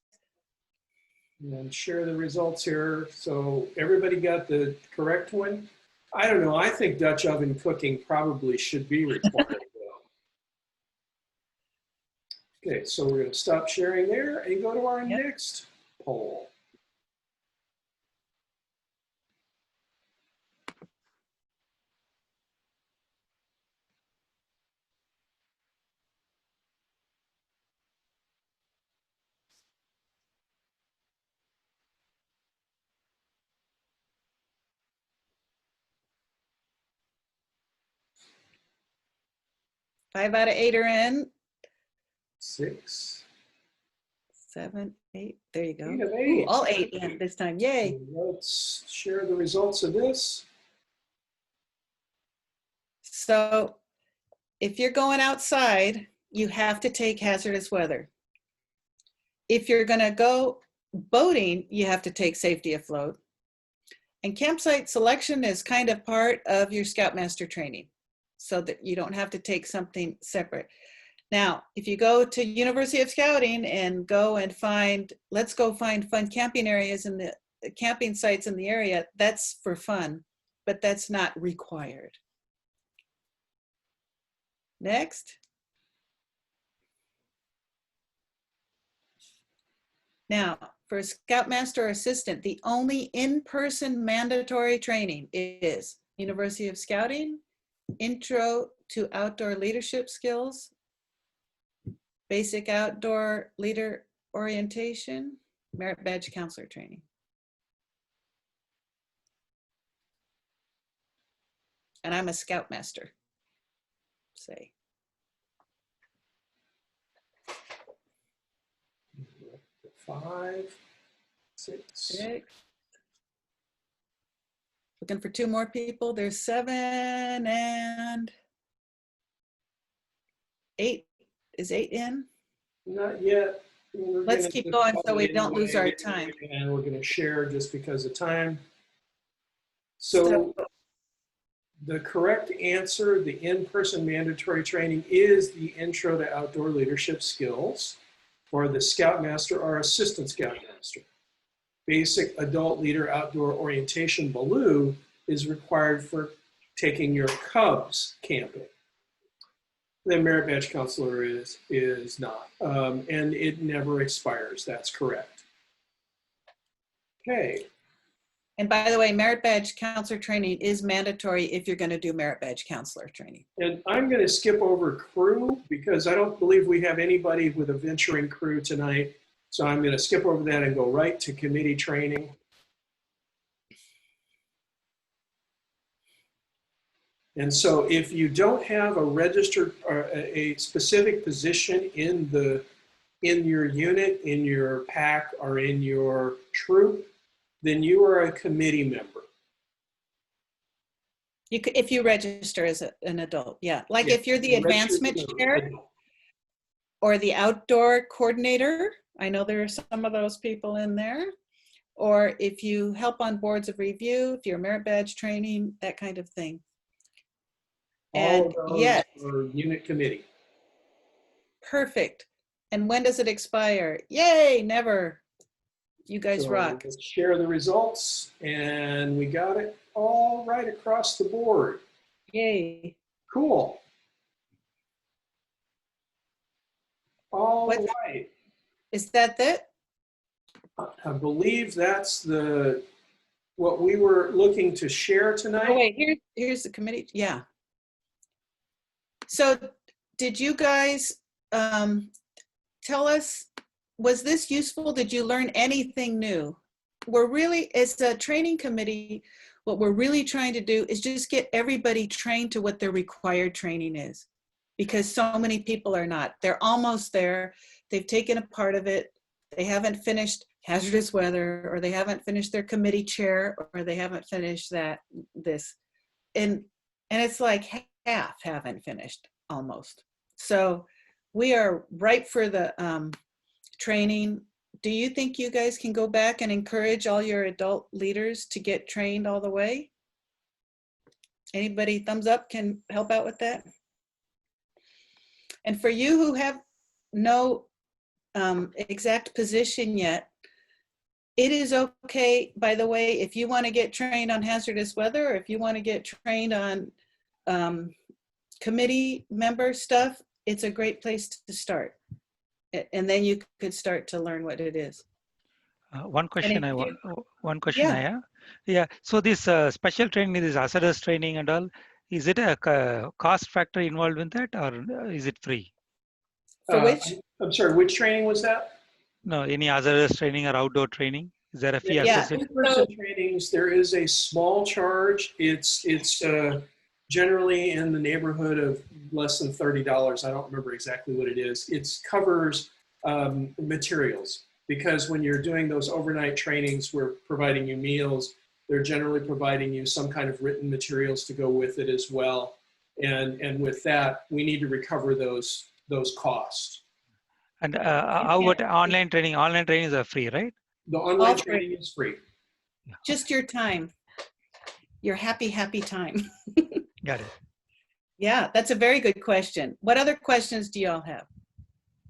And share the results here. So everybody got the correct one. I don't know. I think Dutch oven cooking probably should be required. though. Okay, so we're going to stop sharing there and go to our next poll. Five out of 8 are in. 6. 7, 8. There you go. 8 of 8. Ooh, all 8 in this time. Yay. And let's share the results of this. So if you're going outside, you have to take hazardous weather. If you're going to go boating, you have to take safety afloat. And campsite selection is kind of part of your Scoutmaster training, so that you don't have to take something separate. Now, if you go to University of Scouting and go and find, let's go find fun camping areas in the camping sites in the area, that's for fun, but that's not required. Next. Now, for a Scoutmaster or assistant, the only in-person mandatory training is University of Scouting, Intro to Outdoor Leadership Skills, Basic Outdoor Leader Orientation, Merit Badge Counselor Training. And I'm a Scoutmaster, say. 5, 6. 6. Looking for 2 more people. There's 7 and 8. Is 8 in? Not yet. Let's keep going so we don't lose our time. And we're going to share just because of time. So the correct answer, the in-person mandatory training, is the Intro to Outdoor Leadership Skills for the Scoutmaster or Assistant Scoutmaster. basic adult leader outdoor orientation BALOO is required for taking your Cubs camping. The merit badge counselor is not, and it never expires. That's correct. Okay. And by the way, merit badge counselor training is mandatory if you're going to do merit badge counselor training. And I'm going to skip over crew because I don't believe we have anybody with a venturing crew tonight. So I'm going to skip over that and go right to committee training. And so if you don't have a registered or a specific position in your unit, in your pack, or in your troop, then you are a committee member. You could, if you register as an adult, yeah. Like Yeah, if you're the you register advancement as an chair adult. or the outdoor coordinator, I know there are some of those people in there. Or if you help on boards of review, if you're merit badge training, that kind of thing. All And of those yet, are unit committee. perfect. And when does it expire? Yay, never. You guys So rock. let's share the results, and we got it all right across the board. Yay. Cool. All What- right. Is that it? I believe that's what we were looking to share tonight. Oh, wait, here's the committee. Yeah. So did you guys tell us, was this useful? Did you learn anything new? We're really, as a training committee, what we're really trying to do is just get everybody trained to what their required training is, because so many people are not. They're almost there. They've taken a part of it. They haven't finished hazardous weather, or they haven't finished their committee chair, or they haven't finished this. And it's like half haven't finished almost. So we are ripe for the training. Do you think you guys can go back and encourage all your adult leaders to get trained all the way? Anybody thumbs up can help out with that? And for you who have no exact position yet, it is okay, by the way, if you want to get trained on hazardous weather, or if you want to get trained on committee member stuff, it's a great place to start. And then you could start to learn what it is. One question I Yeah. have. Yeah. So this special training, this hazardous training and all, is it a cost factor involved in that, or is it free? For which? I'm sorry, which training was that? No, any hazardous training or outdoor training? Is there a fee Yeah. associated? In-person trainings, there is a small charge. It's generally in the neighborhood of less than $30. I don't remember exactly what it is. It covers materials, because when you're doing those overnight trainings, we're providing you meals. They're generally providing you some kind of written materials to go with it as well. And with that, we need to recover those costs. And how about online training? Online trainings are free, right? The online All free. training is free. Just your time, your happy time. Got it. Yeah, that's a very good question. What other questions do y'all have?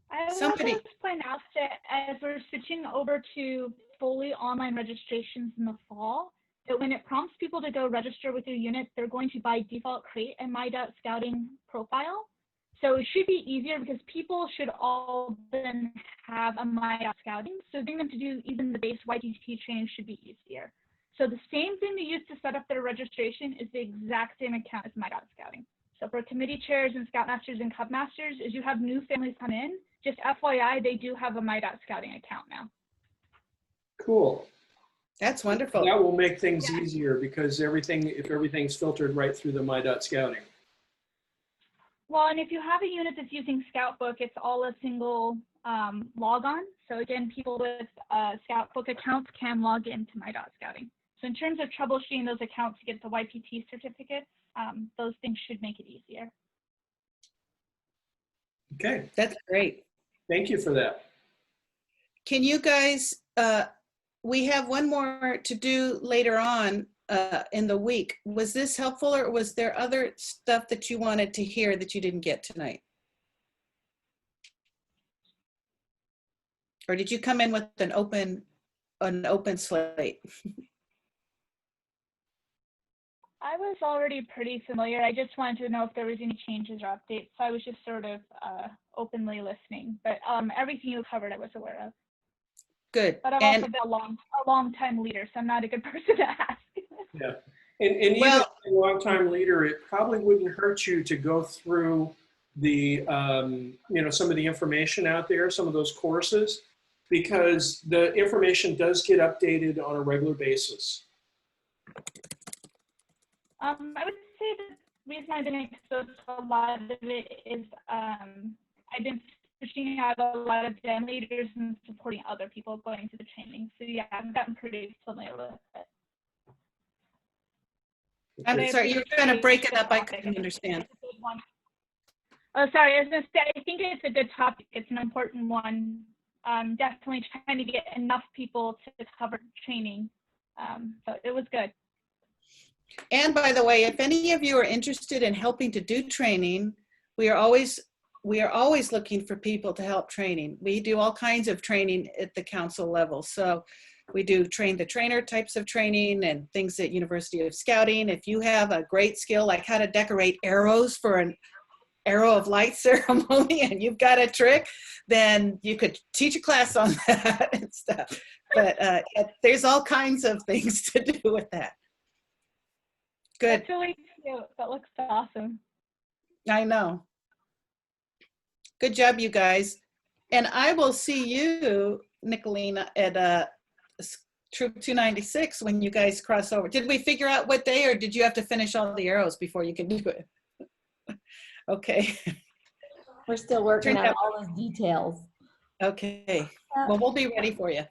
I will Somebody- just point out that as we're switching over to fully online registrations in the fall, that when it prompts people to go register with your unit, they're going to by default create a My.Scouting profile. So it should be easier because people should all then have a My.Scouting. So getting them to do even the base YTT training should be easier. So the same thing they use to set up their registration is the exact same account as My.Scouting. So for committee chairs and Scoutmasters and Cubmasters, as you have new families come in, just FYI, they do have a My.Scouting account now. Cool. That's wonderful. That will make things easier, because if everything's filtered right through the My.Scouting. Well, and if you have a unit that's using Scoutbook, it's all a single logon. So again, people with Scoutbook accounts can log into My.Scouting. So in terms of troubleshooting those accounts to get the YPT certificates, those things should make it easier. Okay, That's great. thank you for that. Can you guys, we have one more to do later on in the week. Was this helpful, or was there other stuff that you wanted to hear that you didn't get tonight? Or did you come in with an open an open slate? I was already pretty familiar. I just wanted to know if there was any changes or updates. So I was just sort of openly listening. But everything you covered, I was aware of. Good. But I've And also been a long time leader, so I'm not a good person to ask. Yeah. And even Well- as a longtime leader, it probably wouldn't hurt you to go through the, some of the information out there, some of those courses, because the information does get updated on a regular basis. I would say the reason I've been exposed to a lot of it is I've been pushing out a lot of den leaders and supporting other people going to the training. So yeah, I've gotten pretty familiar with it. I'm sorry, you're kind of breaking up. I couldn't understand. Oh, sorry. I was going to say, I think it's a good topic. It's an important one. Definitely trying to get enough people to cover training. So it was good. And by the way, if any of you are interested in helping to do training, we are always looking for people to help training. We do all kinds of training at the council level. So we do train the trainer types of training and things at University of Scouting. If you have a great skill like how to decorate arrows for an arrow of light ceremony and you've got a trick, then you could teach a class on that and stuff. But there's all kinds of things to do with that. Good. That's really cute. That looks awesome. I know. Good job, you guys. And I will see you, Nicolina, at Troop 296 when you guys cross over. Did we figure out what day, or did you have to finish all the arrows before you can do it? Okay. We're still working Turned on out- all those details. Okay. Well, we'll be ready for you.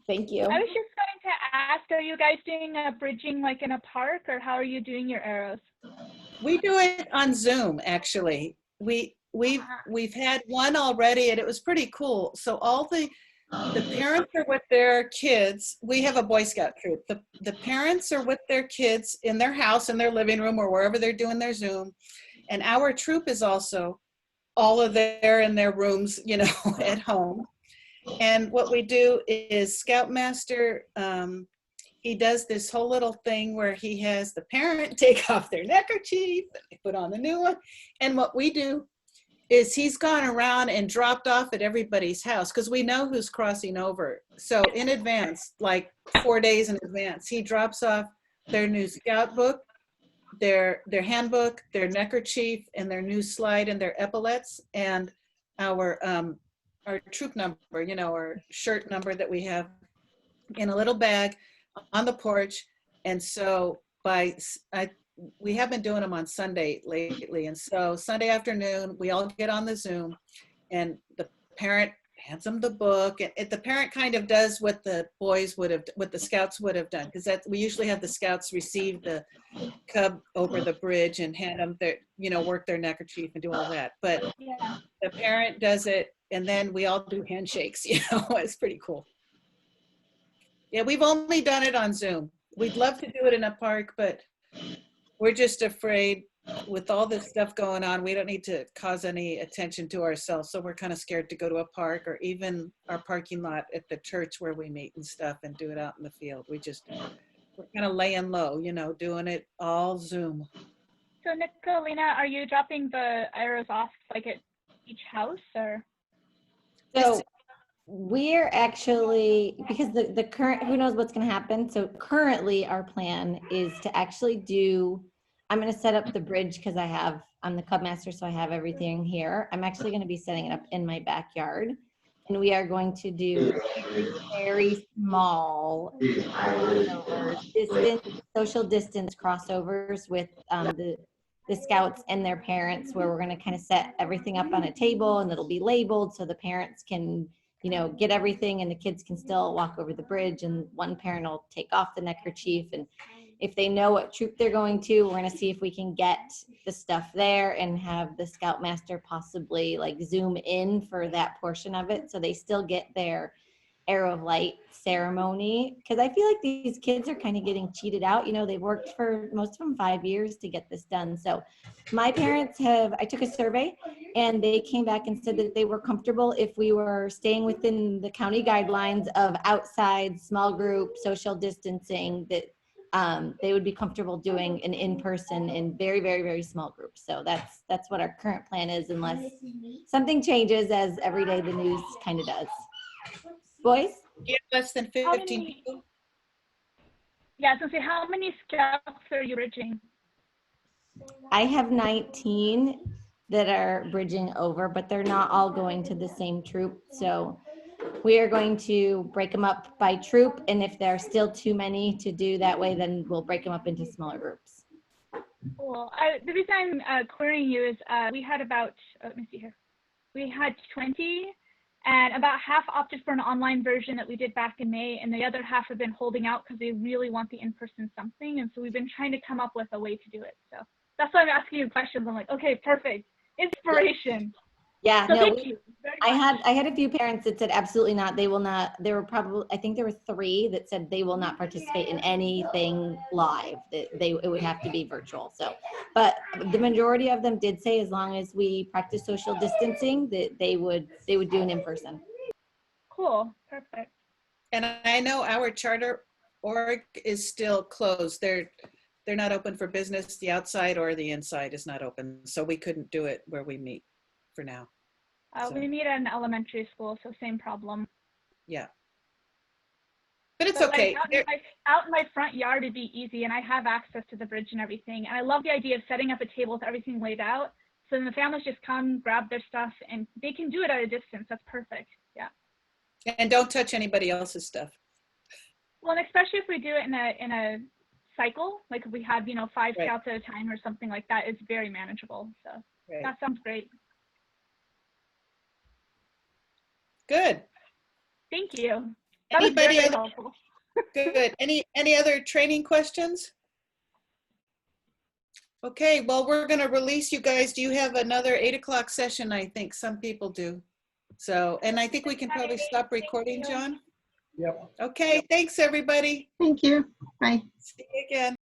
Thank you. I was just going to ask, are you guys doing a bridging like in a park, or how are you doing your arrows? We do it on Zoom, actually. We've had one already, and it was pretty cool. So all the parents are with their kids. We have a Boy Scout troop. The parents are with their kids in their house, in their living room, or wherever they're doing their Zoom. And our troop is also all of there in their rooms, at home. And what we do is Scoutmaster, he does this whole little thing where he has the parent take off their neckerchief and they put on the new one. And what we do is he's gone around and dropped off at everybody's house because we know who's crossing over. So in advance, like 4 days in advance, he drops off their new scout book, their handbook, their neckerchief, and their new slide and their epaulets, and our troop number, our shirt number that we have in a little bag on the porch. And so we have been doing them on Sunday lately. And so Sunday afternoon, we all get on the Zoom and the parent hands them the book. And the parent kind of does what the boys would have, what the scouts would have done. Because we usually have the scouts receive the cub over the bridge and hand them their, work their neckerchief and do all that. But Yeah. the parent does it, and then we all do handshakes. It's pretty cool. Yeah, we've only done it on Zoom. We'd love to do it in a park, but we're just afraid with all this stuff going on, we don't need to cause any attention to ourselves. So we're kind of scared to go to a park or even our parking lot at the church where we meet and stuff and do it out in the field. We're kind of laying low, doing it all Zoom. So Nicolina, are you dropping the arrows off like at each house, or? So we're actually, because the current, who knows what's going to happen. So currently our plan is to actually I'm going to set up the bridge because I'm the Cub Master, so I have everything here. I'm actually going to be setting it up in my backyard. And we are going to do very small social distance crossovers with the scouts and their parents, where we're going to kind of set everything up on a table and it'll be labeled so the parents can get everything and the kids can still walk over the bridge, and one parent will take off the neckerchief. And if they know what troop they're going to, we're going to see if we can get the stuff there and have the Scoutmaster possibly like zoom in for that portion of it. So they still get their Arrow of Light ceremony, because I feel like these kids are kind of getting cheated out. You know, they've worked for most of them 5 years to get this done. So my parents I took a survey and they came back and said that they were comfortable if we were staying within the county guidelines of outside, small group, social distancing, that they would be comfortable doing an in-person in very, very, very small groups. So that's what our current plan is, unless something changes, as every day the news kind of does. Boys? You have less than How 15 many- people? Yeah, I was gonna say, how many scouts are you bridging? I have 19 that are bridging over, but they're not all going to the same troop. So we are going to break them up by troop. And if there are still too many to do that way, then we'll break them up into smaller groups. Cool. The reason I'm querying you is we had about, let me see here. We had 20 and about half opted for an online version that we did back in May, and the other half have been holding out because they really want the in-person something. And so we've been trying to come up with a way to do it. So that's why I'm asking you questions. I'm like, okay, perfect. Inspiration. Yeah, So no, thank you very much. I had a few parents that said absolutely not. They will not. There were probably, I think there were 3 that said they will not participate in anything live. That it would have to be virtual. So, but the majority of them did say as long as we practice social distancing, that they would do an in-person. Cool. Perfect. And I know our charter org is still closed. They're not open for business. The outside or the inside is not open. So we couldn't do it where we meet for now. So. We meet at an elementary school, so same problem. Yeah. But it's But okay. like, out in my front yard, it'd be easy, and I have access to the bridge and everything. And I love the idea of setting up a table with everything laid out. So then the families just come, grab their stuff, and they can do it at a distance. That's perfect. Yeah. And don't touch anybody else's stuff. Well, and especially if we do it in a cycle, like if we have, 5 Right. scouts at a time or something like that, it's very manageable. So Right. that sounds great. Good. Thank you. That was Anybody very other? helpful. Good. Any other training questions? Okay, well, we're going to release you guys. Do you have another 8 o'clock session? I think some people do. So, and I think we can probably stop recording, John. Yep. Okay, thanks everybody. Thank you. Bye. See you again.